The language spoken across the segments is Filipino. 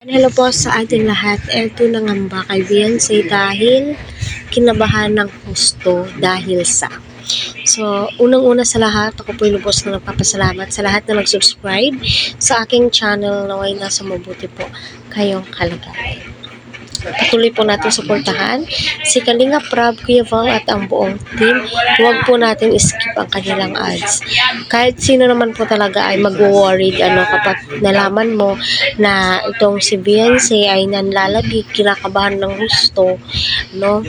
Hello po sa ating lahat. Eto nangamba kay Beyonce dahil kinabahan ng husto dahil sa. So, unang-una sa lahat, ako po yung lubos na nagpapasalamat sa lahat na nag-subscribe sa aking channel. Naway nasa mabuti po kayong kalagayan. Patuloy po natin suportahan si Kalinga Prab, Kuya Val at ang buong team. Huwag po natin skip ang kanilang ads. Kahit sino naman po talaga ay mag-worried kapag nalaman mo na itong si Beyonce ay nanlalagi, kinakabahan ng gusto, no?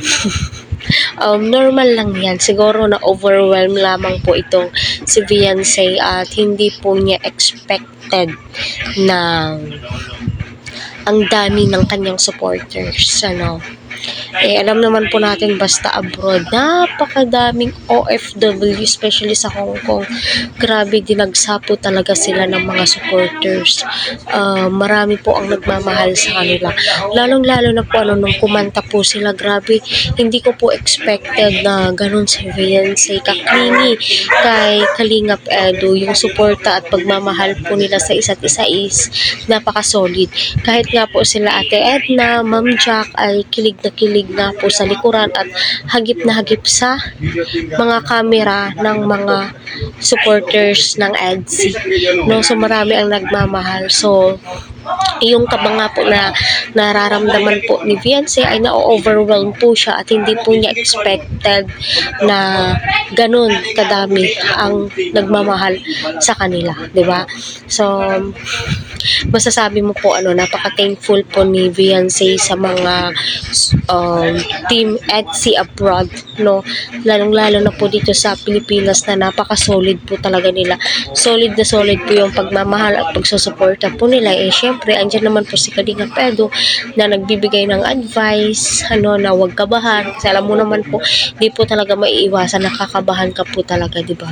Normal lang yan. Siguro na overwhelm lamang po itong si Beyonce at hindi po niya expected na ang dami ng kanyang supporters, alam naman po natin basta abroad, napakadaming OFW, especially sa Hong Kong. Grabe, dinagsapo talaga sila ng mga supporters. Marami po ang nagmamahal sa kanila. Lalong-lalo na po nung kumanta po sila, grabe, hindi ko po expected na ganun si Beyonce kaklingi kay Kalingap Edu. Yung suporta at pagmamahal po nila sa isa't isa is napaka-solid. Kahit nga po sila Ate Edna, Ma'am Jack ay kilig na po sa likuran at hagip na hagip sa mga camera ng mga supporters ng EDSI. So marami ang nagmamahal. So yung kaba nga po na nararamdaman po ni Beyonce ay na-overwhelm po siya at hindi po niya expected na ganun kadami ang nagmamahal sa kanila, di ba? So masasabi mo po napaka-thankful po ni Beyonce sa mga team EDSI abroad, lalong-lalo na po dito sa Pilipinas na napaka-solid po talaga nila. Solid na solid po yung pagmamahal at pagsusuporta po nila. Syempre, andyan naman po si Kalinga Pedro na nagbibigay ng advice, na huwag kabahan. Kasi alam mo naman po, di po talaga maiiwasan, nakakabahan ka po talaga, di ba?